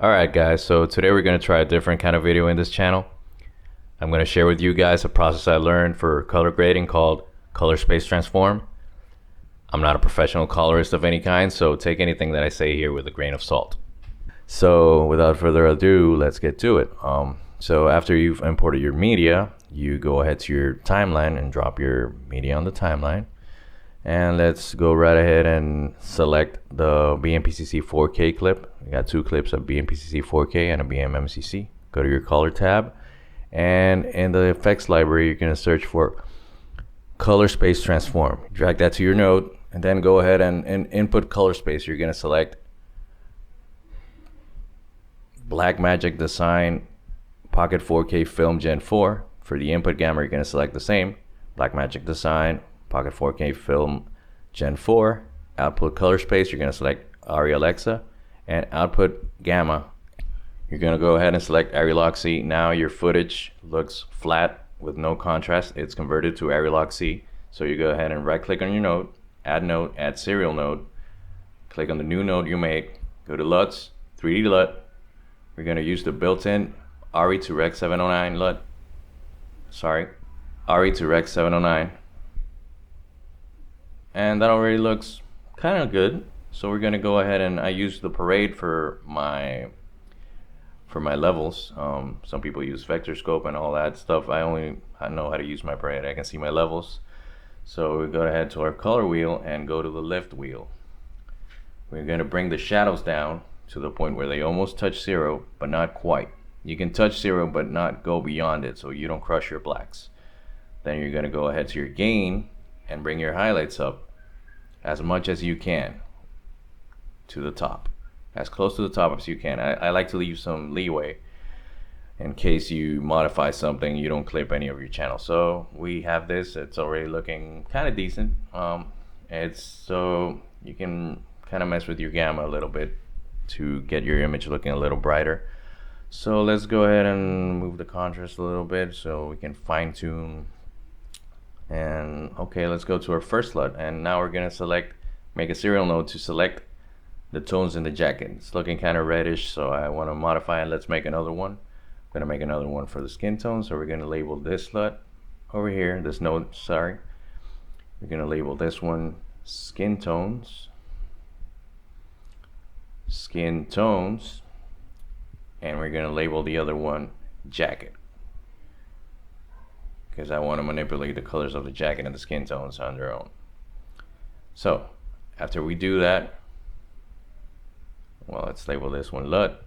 Alright guys, so today we're going to try a different kind of video in this channel. I'm going to share with you guys a process I learned for color grading called color space transform. I'm not a professional colorist of any kind, so take anything that I say here with a grain of salt. So without further ado, let's get to it. So after you've imported your media, you go ahead to your timeline and drop your media on the timeline. And let's go right ahead and select the Bmpcc 4K clip. We got two clips of Bmpcc 4K and a Bmmcc. Go to your color tab, and in the effects library, you're going to search for color space transform. Drag that to your node, and then go ahead and input color space. You're going to select Blackmagic Design Pocket 4K Film Gen 4. For the input gamma, you're going to select the same Blackmagic Design Pocket 4K Film Gen 4. Output color space, you're going to select Arri Alexa, and output gamma, you're going to go ahead and select Arri Lock C. Now your footage looks flat with no contrast. It's converted to Arri Lock C. So you go ahead and right click on your node, add serial node, click on the new node you make, go to LUTs, 3D LUT. We're going to use the built-in Arri to Rec 709 LUT. Arri to Rec 709. And that already looks kind of good. So we're gonna go ahead, and I use the parade for my levels. Some people use vector scope and all that stuff. I know how to use my parade. I can see my levels. So we go ahead to our color wheel and go to the lift wheel. We're gonna bring the shadows down to the point where they almost touch zero, but not quite. You can touch zero but not go beyond it, so you don't crush your blacks. Then you're gonna go ahead to your gain and bring your highlights up as much as you can to the top, as close to the top as you can. I like to leave some leeway in case you modify something, you don't clip any of your channel. So we have this, it's already looking kind of decent. It's so you can kind of mess with your gamma a little bit to get your image looking a little brighter. So let's go ahead and move the contrast a little bit so we can fine tune. And okay, let's go to our first LUT, and now we're gonna make a serial node to select the tones in the jacket. It's looking kind of reddish, so I want to modify it. Let's make another one. I'm gonna make another one for the skin tone, so we're gonna label this LUT over here, this node, we're gonna label this one skin tones, and we're gonna label the other one jacket, because I want to manipulate the colors of the jacket and the skin tones on their own. So after we do that, well, let's label this one LUT.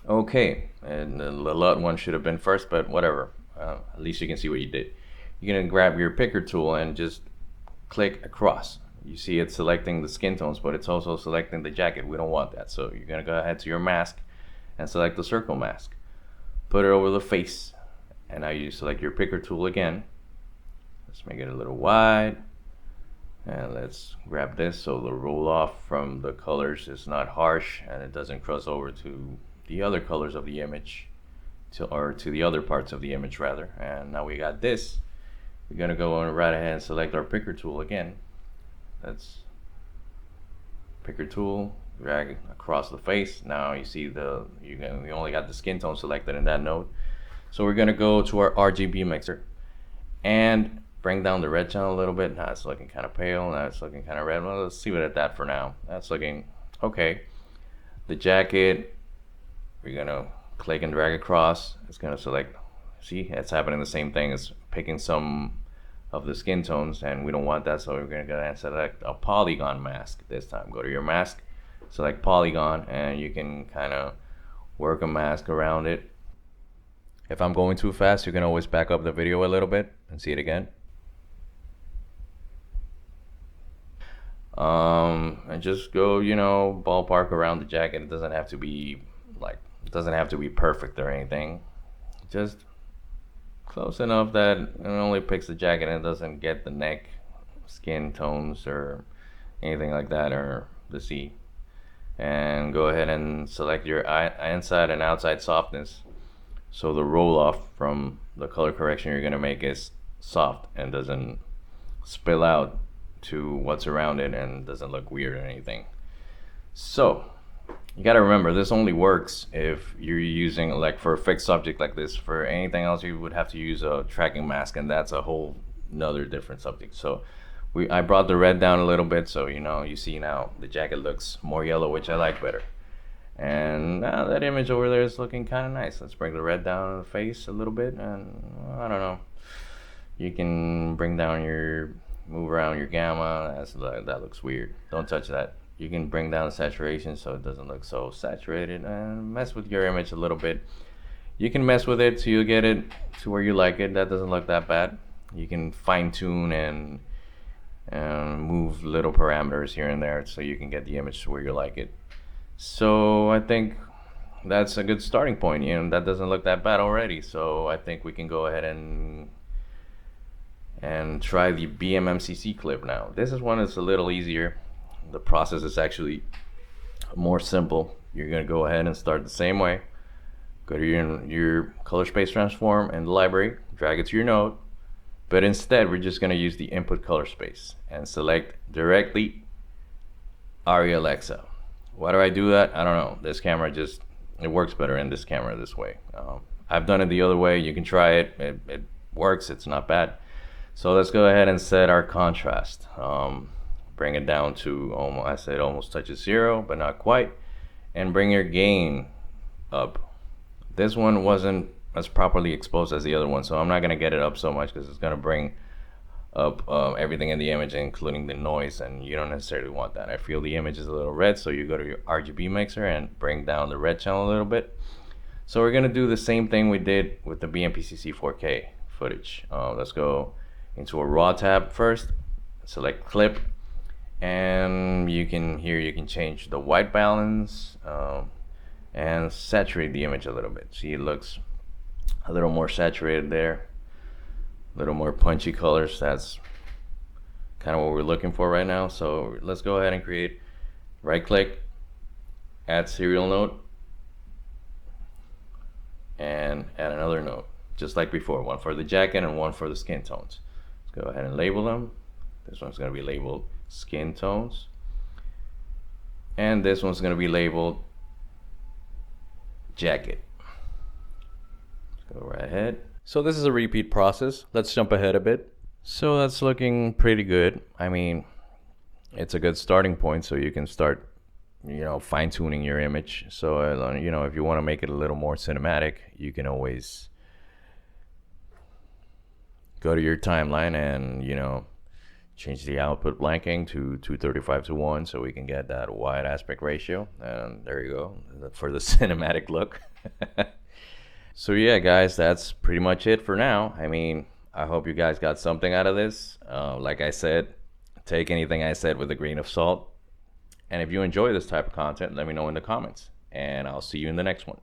Okay, and the LUT one should have been first, but whatever. At least you can see what you did. You're gonna grab your picker tool and just click across. You see it's selecting the skin tones, but it's also selecting the jacket. We don't want that, so you're gonna go ahead to your mask and select the circle mask. Put it over the face. And now you select your picker tool again. Let's make it a little wide. And let's grab this so the roll off from the colors is not harsh and it doesn't cross over to the other colors of the image, to the other parts of the image rather. And now we got this. We're gonna go on right ahead and select our picker tool again. That's picker tool, drag across the face. Now you see you only got the skin tone selected in that node. So we're gonna go to our RGB mixer and bring down the red channel a little bit. Now it's looking kind of pale, now it's looking kind of red. Well, let's leave it at that for now. That's looking okay. The jacket, we're gonna click and drag across. It's gonna select, see, it's happening the same thing. It's picking some of the skin tones, and we don't want that, so we're gonna go ahead and select a polygon mask this time. Go to your mask, select polygon, and you can kind of work a mask around it. If I'm going too fast, you can always back up the video a little bit and see it again. And just go, ballpark around the jacket. It doesn't have to be perfect or anything. Just close enough that it only picks the jacket and it doesn't get the neck, skin tones, or anything like that, or the C. And go ahead and select your inside and outside softness. So the roll off from the color correction you're gonna make is soft and doesn't spill out to what's around it and doesn't look weird or anything. So You got to remember, this only works if you're using, like, for a fixed subject like this. For anything else, you would have to use a tracking mask, and that's a whole another different subject. So I brought the red down a little bit, so you see now the jacket looks more yellow, which I like better. And now that image over there is looking kind of nice. Let's bring the red down on the face a little bit, and I don't know. You can move around your gamma. That looks weird. Don't touch that. You can bring down the saturation so it doesn't look so saturated, and mess with your image a little bit. You can mess with it till you get it to where you like it. That doesn't look that bad. You can fine tune and move little parameters here and there so you can get the image to where you like it. So I think that's a good starting point. That doesn't look that bad already. So I think we can go ahead and try the Bmmcc clip now. This is one that's a little easier. The process is actually more simple. You're gonna go ahead and start the same way. Go to your color space transform in the library, drag it to your node, but instead we're just gonna use the input color space and select directly Arri Alexa. Why do I do that? I don't know. This camera it works better in this camera this way. I've done it the other way. You can try it. It works. It's not bad. So let's go ahead and set our contrast. Bring it down to almost touches 0, but not quite. And bring your gain up. This one wasn't as properly exposed as the other one, so I'm not gonna get it up so much because it's gonna bring up everything in the image, including the noise, and you don't necessarily want that. I feel the image is a little red, so you go to your RGB mixer and bring down the red channel a little bit. So we're gonna do the same thing we did with the Bmpcc 4K footage. Let's go into a raw tab first, select clip, and you can change the white balance and saturate the image a little bit. See, it looks a little more saturated there, a little more punchy colors. That's kind of what we're looking for right now. So let's go ahead and create, right click, add serial node, and add another node, just like before, one for the jacket and one for the skin tones. Let's go ahead and label them. This one's going to be labeled skin tones, and this one's going to be labeled jacket. Let's go right ahead. So this is a repeat process. Let's jump ahead a bit. So that's looking pretty good. I mean, it's a good starting point, so you can start fine-tuning your image. So if you want to make it a little more cinematic, you can always go to your timeline and change the output blanking to 235:1 so we can get that wide aspect ratio, and there you go for the cinematic look. So yeah, guys, that's pretty much it for now. I mean, I hope you guys got something out of this. Like I said, take anything I said with a grain of salt, and if you enjoy this type of content, let me know in the comments, and I'll see you in the next one.